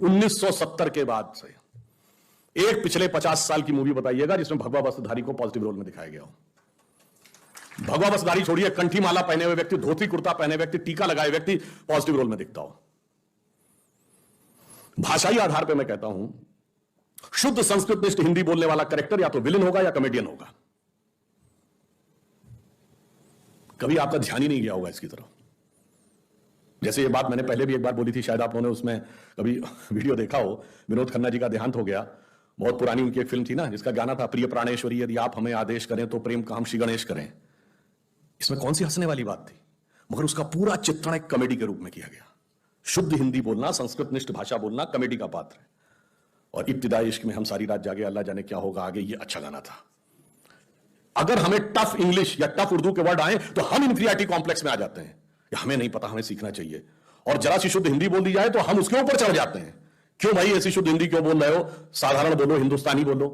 1970 के बाद से एक पिछले 50 साल की मूवी बताइएगा जिसमें भगवा वस्त्रधारी को पॉजिटिव रोल में दिखाया गया हो। भगवा वस्त्रधारी छोड़िए, कंठी माला पहने हुए व्यक्ति, धोती कुर्ता पहने व्यक्ति, टीका लगाए व्यक्ति पॉजिटिव रोल में दिखता हो। भाषाई आधार पर मैं कहता हूं, शुद्ध संस्कृतनिष्ठ हिंदी बोलने वाला कैरेक्टर या तो विलेन होगा या कॉमेडियन होगा। कभी आपका ध्यान ही नहीं गया होगा इसकी तरफ। जैसे ये बात मैंने पहले भी एक बार बोली थी, शायद आप लोगों ने उसमें कभी वीडियो देखा हो। विनोद खन्ना जी का देहांत हो गया। बहुत पुरानी उनकी एक फिल्म थी ना, जिसका गाना था, प्रिय प्राणेश्वरी यदि आप हमें आदेश करें तो प्रेम का हम श्री गणेश करें। इसमें कौन सी हंसने वाली बात थी, मगर उसका पूरा चित्रण एक कॉमेडी के रूप में किया गया। शुद्ध हिंदी बोलना, संस्कृतनिष्ठ भाषा बोलना कॉमेडी का पात्र है। और इब्तिदाई इश्क में हम सारी रात जागे, अल्लाह जाने क्या होगा आगे, ये अच्छा गाना था। अगर हमें टफ इंग्लिश या टफ उर्दू के वर्ड आए तो हम इंफीरियरिटी कॉम्प्लेक्स में आ जाते हैं, हमें नहीं पता, हमें सीखना चाहिए। और जरा सी शुद्ध हिंदी बोल दी जाए तो हम उसके ऊपर चढ़ जाते हैं, क्यों भाई ऐसी शुद्ध हिंदी क्यों बोल रहे हो, साधारण बोलो, हिंदुस्तानी बोलो।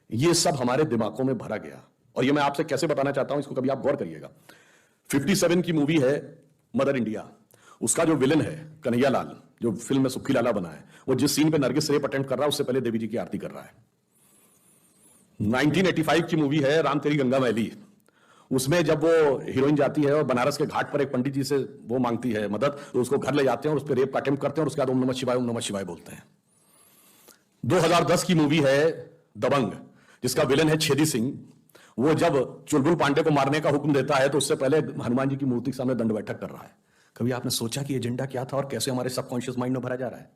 ये सब हमारे दिमागों में भरा गया। और ये मैं आपसे कैसे बताना चाहता हूं, इसको कभी आप गौर करिएगा। 57 की मूवी है मदर इंडिया, उसका जो विलन है कन्हैया लाल, जो फिल्म में सुखी लाला बना है, वो जिस सीन पे नरगिस रेप अटेम्प्ट कर रहा है उससे पहले देवी जी की आरती कर रहा है। 1985 की मूवी है राम तेरी गंगा मैली, उसमें जब वो हीरोइन जाती है और बनारस के घाट पर एक पंडित जी से वो मांगती है मदद, तो उसको घर ले जाते हैं और उस पर रेप का अटेम्प्ट करते हैं और उसके बाद ओम नमः शिवाय बोलते हैं। 2010 की मूवी है दबंग, जिसका विलन है छेदी सिंह। वो जब चुलबुल पांडे को मारने का हुक्म देता है तो उससे पहले हनुमान जी की मूर्ति के सामने दंड बैठक कर रहा है। कभी आपने सोचा कि एजेंडा क्या था और कैसे हमारे सबकॉन्शियस माइंड में भरा जा रहा है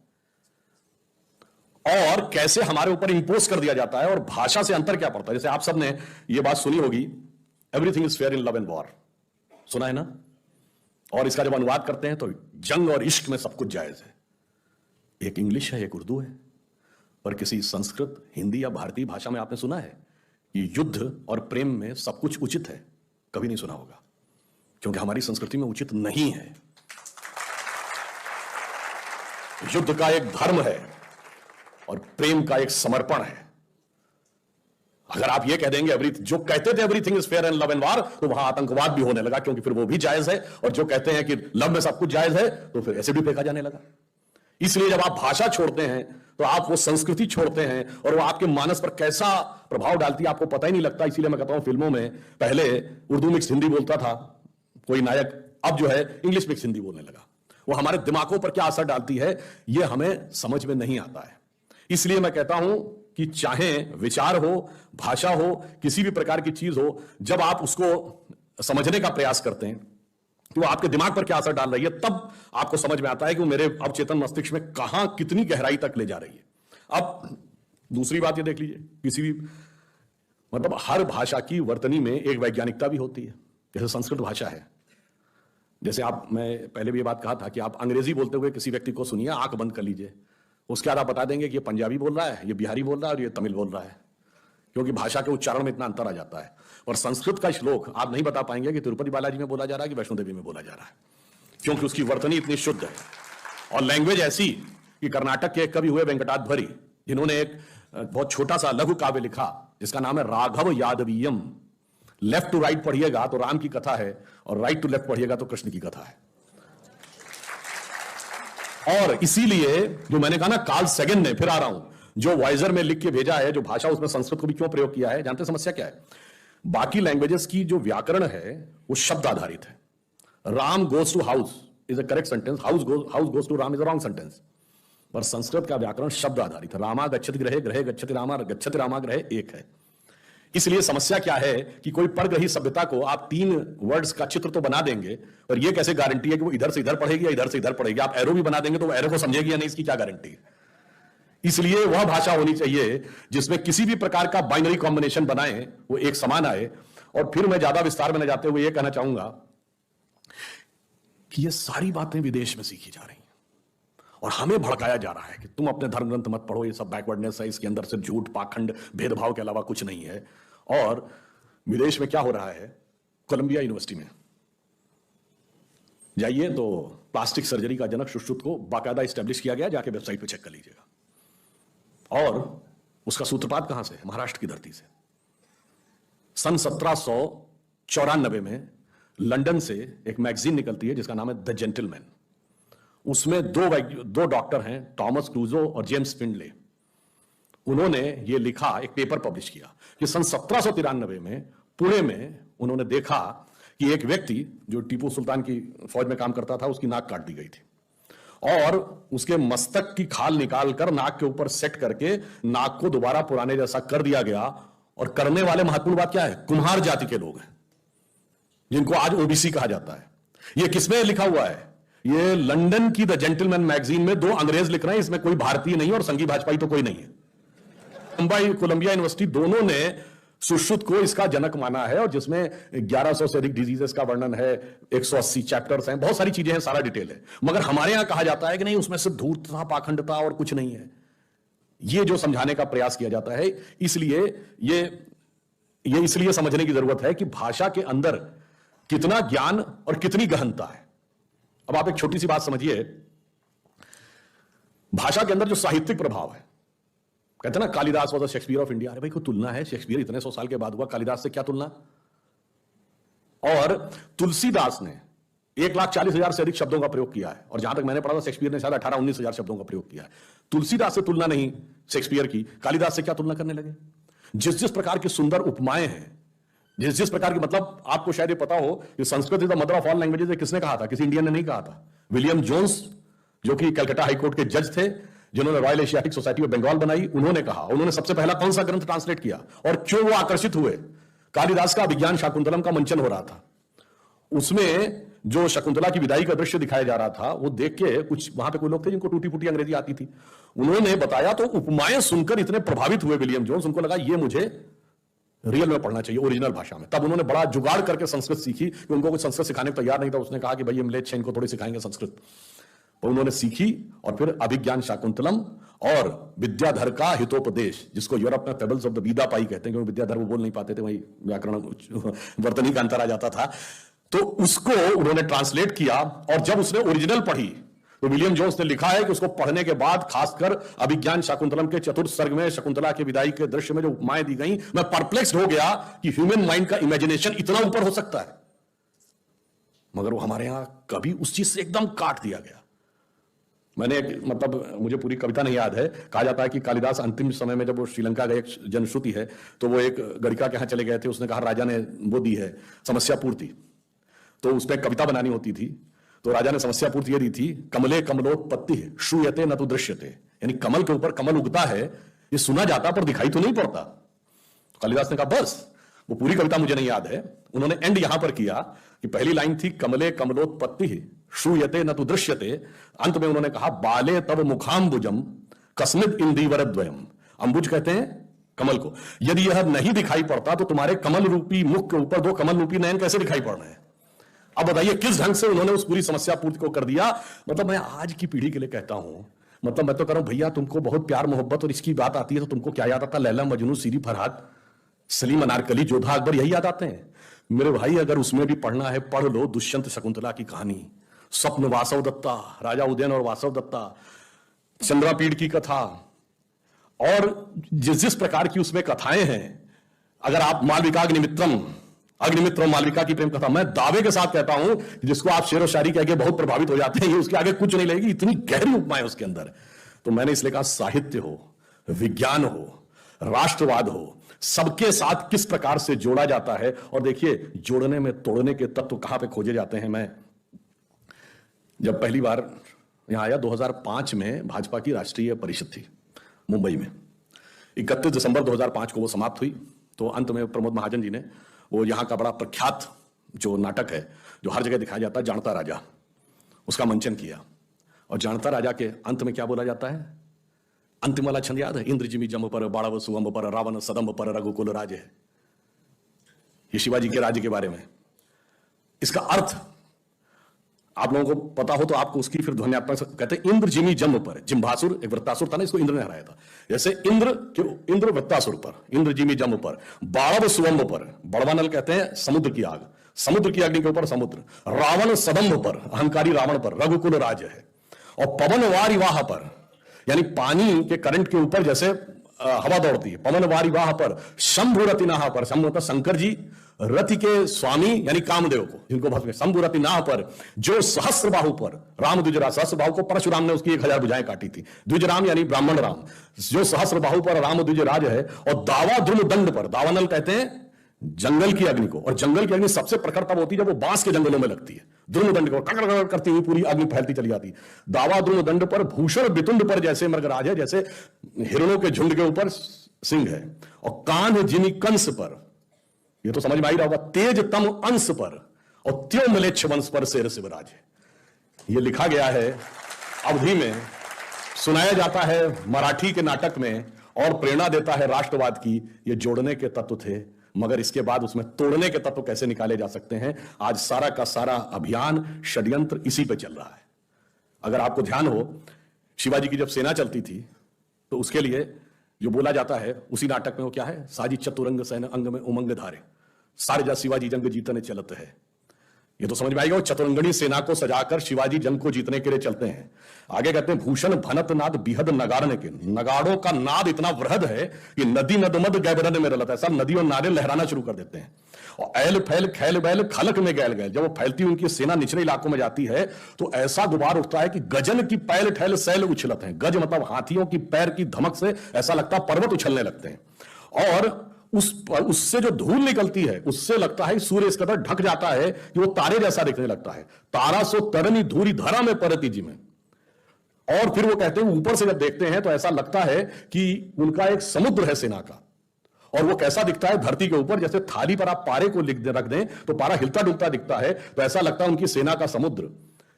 और कैसे हमारे ऊपर इंपोज कर दिया जाता है। और भाषा से अंतर क्या पड़ता है, जैसे आप सब ने ये बात सुनी होगी, everything is fair in love and war, सुना है ना। और इसका जब अनुवाद करते हैं तो जंग और इश्क में सब कुछ जायज है। एक इंग्लिश है, एक उर्दू है। और किसी संस्कृत, हिंदी या भारतीय भाषा में आपने सुना है कि युद्ध और प्रेम में सब कुछ उचित है? कभी नहीं सुना होगा, क्योंकि हमारी संस्कृति में उचित नहीं है। युद्ध का एक धर्म है और प्रेम का एक समर्पण है। अगर आप ये कह देंगे जो कहते थे everything is fair in love and war, तो वहां आतंकवाद भी होने लगा, क्योंकि फिर वो भी जायज है। और जो कहते हैं कि लव में सब कुछ जायज है, तो फिर ऐसे भी फेंका जाने लगा। इसलिए जब आप भाषा छोड़ते हैं तो आप वो संस्कृति छोड़ते हैं और वो आपके मानस पर कैसा प्रभाव डालती है आपको पता ही नहीं लगता। इसीलिए मैं कहता हूं, फिल्मों में पहले उर्दू मिक्स हिंदी बोलता था कोई नायक, अब जो है इंग्लिश मिक्स हिंदी बोलने लगा। वो हमारे दिमागों पर क्या असर डालती है ये हमें समझ में नहीं आता है। इसलिए मैं कहता हूं कि चाहे विचार हो, भाषा हो, किसी भी प्रकार की चीज हो, जब आप उसको समझने का प्रयास करते हैं कि वो आपके दिमाग पर क्या असर डाल रही है, तब आपको समझ में आता है कि वो मेरे अवचेतन मस्तिष्क में कहां कितनी गहराई तक ले जा रही है। अब दूसरी बात ये देख लीजिए, किसी भी मतलब हर भाषा की वर्तनी में एक वैज्ञानिकता भी होती है। जैसे संस्कृत भाषा है, जैसे मैं पहले भी ये बात कहा था कि आप अंग्रेजी बोलते हुए किसी व्यक्ति को सुनिए, आंख बंद कर लीजिए, उसके बाद आप बता देंगे कि ये पंजाबी बोल रहा है, ये बिहारी बोल रहा है और ये तमिल बोल रहा है, क्योंकि भाषा के उच्चारण में इतना अंतर आ जाता है। और संस्कृत का श्लोक आप नहीं बता पाएंगे कि तिरुपति बालाजी में बोला जा रहा है कि वैष्णो देवी में बोला जा रहा है, क्योंकि उसकी वर्तनी इतनी शुद्ध है। और लैंग्वेज ऐसी कि कर्नाटक के एक कवि हुए वेंकटाधरी, जिन्होंने एक बहुत छोटा सा लघु काव्य लिखा जिसका नाम है राघव यादवीयम। लेफ्ट टू राइट पढ़िएगा तो राम की कथा है, और राइट टू लेफ्ट पढ़िएगा तो कृष्ण की कथा है। और इसीलिए जो मैंने कहा ना, कार्ल सेगन ने, फिर आ रहा हूं, जो वाइजर में लिख के भेजा है, जो भाषा उसमें संस्कृत को भी क्यों प्रयोग किया है, जानते समस्या क्या है? बाकी लैंग्वेजेस की जो व्याकरण है वो शब्द आधारित है। Ram goes to house is a correct sentence, house goes to Ram is a wrong sentence. पर संस्कृत का व्याकरण शब्द आधारित है। रामा गच्छति ग्रहे, ग्रहे गच्छति रामा, गच्छति रामा ग्रहे एक है। इसलिए समस्या क्या है कि कोई परग्रही सभ्यता को आप 3 वर्ड्स का चित्र तो बना देंगे, पर यह कैसे गारंटी है कि वो इधर से इधर पढ़ेगी या इधर से इधर पढ़ेगी? आप एरो भी बना देंगे तो वो एरो को समझेगी या नहीं, इसकी क्या गारंटी है? इसलिए वह भाषा होनी चाहिए जिसमें किसी भी प्रकार का बाइनरी कॉम्बिनेशन बनाए वो एक समान आए। और फिर मैं ज्यादा विस्तार में न जाते हुए यह कहना चाहूंगा कि ये सारी बातें विदेश में सीखी जा रही हैं और हमें भड़काया जा रहा है कि तुम अपने धर्म ग्रंथ मत पढ़ो, ये सब बैकवर्डनेस है, इसके अंदर सिर्फ झूठ, पाखंड, भेदभाव के अलावा कुछ नहीं है। और विदेश में क्या हो रहा है, कोलंबिया यूनिवर्सिटी में जाइए तो प्लास्टिक सर्जरी का जनक सुश्रुत को बाकायदा स्टैब्लिश किया गया, जाके वेबसाइट पे चेक कर लीजिएगा। और उसका सूत्रपात कहां से है? महाराष्ट्र की धरती से। सन 1794 में लंदन से एक मैगजीन निकलती है जिसका नाम है द जेंटलमैन। उसमें दो डॉक्टर हैं, टॉमस क्रूजो और जेम्स फिंडले। उन्होंने ये लिखा, एक पेपर पब्लिश किया कि सन 1793 में पुणे में उन्होंने देखा कि एक व्यक्ति जो टीपू सुल्तान की फौज में काम करता था, उसकी नाक काट दी गई थी और उसके मस्तक की खाल निकालकर नाक के ऊपर सेट करके नाक को दोबारा पुराने जैसा कर दिया गया। और करने वाले महत्वपूर्ण बात क्या है, कुम्हार जाति के लोग हैं, जिनको आज ओबीसी कहा जाता है। यह किसमें लिखा हुआ है? ये लंदन की द जेंटलमैन मैगजीन में दो अंग्रेज लिख रहे हैं, इसमें कोई भारतीय नहीं और संघी भाजपाई तो कोई नहीं है। कोलंबिया यूनिवर्सिटी दोनों ने सुश्रुत को इसका जनक माना है, और जिसमें 1100 से अधिक डिजीजेस का वर्णन है, 180 चैप्टर्स हैं, बहुत सारी चीजें हैं, सारा डिटेल है। मगर हमारे यहां कहा जाता है कि नहीं, उसमें सिर्फ धूर्तता, पाखंडता और कुछ नहीं है। ये जो समझाने का प्रयास किया जाता है, इसलिए ये इसलिए समझने की जरूरत है कि भाषा के अंदर कितना ज्ञान और कितनी गहनता है। अब आप एक छोटी सी बात समझिए, भाषा के अंदर जो साहित्यिक प्रभाव है, कहते हैं ना Kalidas was the Shakespeare of India. अरे भाई, कोई तुलना है? शेक्सपियर इतने 100 साल के बाद हुआ, कालिदास से क्या तुलना? और तुलसीदास ने 1,40,000 से अधिक शब्दों का प्रयोग किया है, और जहां तक मैंने पढ़ा था शेक्सपियर ने शायद 18-19,000 शब्दों का प्रयोग किया है। तुलसीदास से तुलना नहीं शेक्सपियर की, कालिदास से क्या तुलना करने लगे? जिस प्रकार की सुंदर उपमाएं हैं, जिस प्रकार की, मतलब आपको शायद ये पता हो कि Sanskrit is the mother of all languages, किसने कहा था? किसी इंडियन ने नहीं कहा था। विलियम जोन्स, जो कि कलकत्ता हाईकोर्ट के जज थे, जिन्होंने Royal Asiatic Society of Bengal बनाई, उन्होंने कहा। उन्होंने सबसे पहला कौन सा ग्रंथ ट्रांसलेट किया और क्यों वो आकर्षित हुए? कालिदास का अभिज्ञान शाकुंतलम का मंचन हो रहा था। उसमें जो शकुंतला की विदाई का दृश्य दिखाया जा रहा था, वो देख के कुछ वहां पे कोई लोग थे जिनको टूटी फूटी अंग्रेजी आती थी, उन्होंने बताया, तो उपमाएं सुनकर इतने प्रभावित हुए विलियम जोन्स, उनको लगा ये मुझे रियल में पढ़ना चाहिए, ओरिजिनल भाषा में। तब उन्होंने बड़ा जुगाड़ करके संस्कृत सीखी, कि उनको कुछ संस्कृत सिखाने को तैयार नहीं था। उसने कहा कि भाई म्लेच्छ, इनको थोड़ी सिखाएंगे संस्कृत। तो उन्होंने सीखी, और फिर अभिज्ञान शाकुंतलम और विद्याधर का हितोपदेश, जिसको यूरोप में पेबल्स ऑफ द विदा पाई कहते हैं, क्योंकि विद्याधर वो बोल नहीं पाते थे, वही व्याकरण वर्तनी का अंतर आ जाता था। तो उसको उन्होंने ट्रांसलेट किया, और जब उसने ओरिजिनल पढ़ी, तो विलियम जोन्स ने लिखा है कि उसको पढ़ने के बाद, खासकर अभिज्ञान शाकुंतलम के चतुर्थ सर्ग में शकुंतला के विदाई के दृश्य में जो उपमाएं दी गई, मैं परप्लेक्स्ड हो गया कि ह्यूमन माइंड का इमेजिनेशन इतना ऊपर हो सकता है। मगर वो हमारे यहां कभी उस चीज से एकदम काट दिया गया। मैंने, मतलब मुझे पूरी कविता नहीं याद है, कहा जाता है कि कालिदास अंतिम समय में जब वो श्रीलंका गए, एक जनश्रुति है, तो वो एक गणिका के यहां चले गए थे। उसने कहा राजा ने वो दी है समस्या पूर्ति, तो उस पर कविता बनानी होती थी। तो राजा ने समस्या पूर्ति ये दी थी, कमले कमलोत्पत्ति श्रूयते न तो दृश्यते, यानी कमल के ऊपर कमल उगता है, ये सुना जाता पर दिखाई तो नहीं पड़ता। तो कालिदास ने कहा बस, वो पूरी कविता मुझे नहीं याद है। उन्होंने एंड यहां पर किया कि पहली लाइन थी कमले कमलोत्पत्ति श्रूयते न तो दृश्यते, अंत में उन्होंने कहा बाले तब मुखाम्बुजम कस्मिद इंदीवरद्वयम। अंबुज कहते हैं कमल को। यदि यह नहीं दिखाई पड़ता तो तुम्हारे कमल रूपी मुख के ऊपर दो कमल रूपी नयन कैसे दिखाई पड़ रहे हैं? अब बताइए किस ढंग से उन्होंने उस पूरी समस्या पूर्ति को कर दिया। मतलब मैं आज की पीढ़ी के लिए कहता हूं, मतलब मैं तो कह रहा हूं भैया, तुमको बहुत प्यार मोहब्बत और इसकी बात आती है तो तुमको क्या याद आता? लैला मजनू, सीरी फरहाद, सलीम अनारकली, जोधा अकबर, यही याद आते हैं मेरे भाई। अगर उसमें भी पढ़ना है, पढ़ लो दुष्यंत शकुंतला की कहानी, स्वप्न वासव दत्ता, राजा उदयन और वासव दत्ता, चंद्रापीड़ की कथा, और जिस प्रकार की उसमें कथाएं हैं। अगर आप मालविका अग्निमित्र मालविका की प्रेम कथा, मैं दावे के साथ कहता हूं, जिसको आप शेर और शायरी कह के बहुत प्रभावित हो जाते हैं, उसके आगे कुछ नहीं लगेगी, इतनी गहरी उपमाएं उसके अंदर। तो मैंने इसलिए कहा साहित्य हो, विज्ञान हो, राष्ट्रवाद हो, सबके साथ किस प्रकार से जोड़ा जाता है। और देखिए, जोड़ने में तोड़ने के तत्व कहां पे खोजे जाते हैं। मैं जब पहली बार यहां आया 2005 में, भाजपा की राष्ट्रीय परिषद थी मुंबई में, 31 दिसंबर 2005 को वो समाप्त हुई। तो अंत में प्रमोद महाजन जी ने वो यहाँ का बड़ा प्रख्यात जो नाटक है, जो हर जगह दिखाया जाता है, जानता राजा, उसका मंचन किया। और जानता राजा के अंत में क्या बोला जाता है? अंतिम वाला छंद याद है? इंद्र जिमी जम पर, बाड़व सुअंब पर, रावण सदम्ब पर, रघुकुल राज है। ये शिवाजी के राज्य के बारे में। इसका अर्थ आप लोगों को पता हो तो आपको उसकी फिर ध्वन्यात्मक कहते हैं, इंद्र जिमी जम पर, जिम्भासुर एक वृत्तासुर था ना, इसको इंद्र ने हराया था। जैसे इंद्र वृत्तासुर पर, इंद्र जिमी जम पर, बाड़व सुअंब पर, बड़वानल कहते हैं समुद्र की आग, समुद्र की अग्नि के ऊपर समुद्र, रावण सदम्भ पर, अहंकारी रावण पर, रघुकुल राज है। और पवन वारिवाह पर, यानी पानी के करंट के ऊपर जैसे हवा दौड़ती है। पवन वारी वाह पर शंभु रति नाह पर, शंभु मतलब शंकर जी, रति के स्वामी यानी कामदेव को, जिनको भस्म, शंभु रति नाह पर जो सहस्र बाहु पर, राम द्विजराज, सहस्र बाहु को परशुराम ने उसकी 1000 भुजाएं काटी थी, द्विजराम यानी ब्राह्मण राम, जो सहस्र बाहु पर राम द्विजराज है, और दावा ध्रुव दंड पर, दावानल कहते हैं जंगल की अग्नि को, और जंगल की अग्नि सबसे प्रखर तब होती है जब वो बांस के जंगलों में लगती है, ध्रुव दंड को कड़कड़ करती हुई पूरी अग्नि फैलती चली जाती है। दावा ध्रुव दंड पर, भूषण बितुंड पर जैसे मृगराज है, जैसे हिरणों के झुंड के ऊपर सिंह है, और कान जिमी कंस पर, ये तो समझ में आ ही रहा होगा, तेज तम अंश पर, और त्यो मिलेच्छ वंश पर शेर शिवराज है। ये लिखा गया है अवधि में, सुनाया जाता है मराठी के नाटक में, और प्रेरणा देता है राष्ट्रवाद की। ये जोड़ने के तत्व थे, मगर इसके बाद उसमें तोड़ने के तत्व कैसे निकाले जा सकते हैं, आज सारा का सारा अभियान, षड्यंत्र इसी पे चल रहा है। अगर आपको ध्यान हो, शिवाजी की जब सेना चलती थी तो उसके लिए जो बोला जाता है उसी नाटक में, वो क्या है, साजी चतुरंग सेना अंग में उमंग धारे, सारे जा शिवाजी जंग जीतने चलते हैं। ये तो समझ में आएगा, चतुरंगणी सेना को सजाकर शिवाजी जंग को जीतने के लिए चलते हैं। आगे कहते हैं भूषण भनत नाद बिहद नगारने के, नगाड़ों का नाद इतना वृहद है कि नदी नदमद गैबरन में रलता है, सब नदी और नारे लहराना शुरू कर देते हैं। और ऐल फैल खैल बैल खलक में गैल गैल, जब वो फैलती उनकी सेना निचले इलाकों में जाती है तो ऐसा गुबार उठता है कि गजन की पैल ठैल सैल उछलत है। गज मतलब हाथियों की पैर की धमक से ऐसा लगता है पर्वत उछलने लगते हैं, और उससे जो धूल निकलती है उससे लगता है सूर्य इस कदर ढक जाता है कि वो तारे जैसा दिखने लगता है। तारा सो तरनी धूरी धरा में परती जी में। और फिर वो कहते हैं ऊपर से जब देखते हैं तो ऐसा लगता है कि उनका एक समुद्र है सेना का, और वो कैसा दिखता है धरती के ऊपर, जैसे थाली पर आप पारे को रख दें तो पारा हिलता डुलता दिखता है, तो ऐसा लगता है उनकी सेना का समुद्र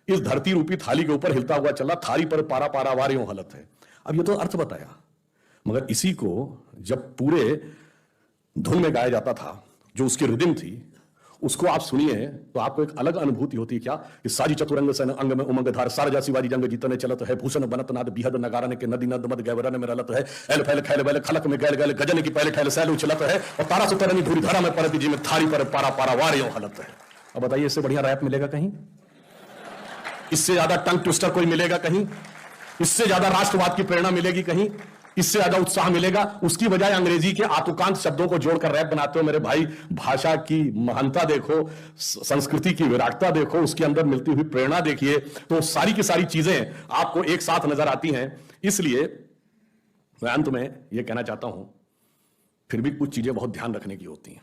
इस धरती रूपी थाली के ऊपर हिलता हुआ चला, थाली पर पारा पारा वारियों हालत है। अब ये तो अर्थ बताया, मगर इसी को जब पूरे धुन में गाया जाता था, जो उसकी रिदम थी, उसको आप सुनिए तो आपको एक अलग अनुभूति होती है। क्या कि साजी चतुरंग सेना अंग में उमंग धार, सारजा शिवाजी जंग जीतने चलत है, भूषण बनत नाद बिहद नगारन के नदी नद मद गैवरन में रलत है, एल फैल खैल बैल खलक में गैल गैल गजन की पहले ठैल सैल उछलत है, और तारा सुतरनी धूरी धरा में परती जी में थारी पर पारा पारा वारियों हालत है। अब बताइए, इससे बढ़िया रैप मिलेगा कहीं? इससे ज्यादा टंग ट्विस्टर कोई मिलेगा कहीं? इससे ज्यादा राष्ट्रवाद की प्रेरणा मिलेगी कहीं? इससे ज्यादा उत्साह मिलेगा? उसकी बजाय अंग्रेजी के आतुकांत शब्दों को जोड़कर रैप बनाते हो। मेरे भाई, भाषा की महानता देखो, संस्कृति की विराटता देखो, उसके अंदर मिलती हुई प्रेरणा देखिए, तो सारी की सारी चीजें आपको एक साथ नजर आती हैं। इसलिए मैं अंत में यह कहना चाहता हूं, फिर भी कुछ चीजें बहुत ध्यान रखने की होती हैं।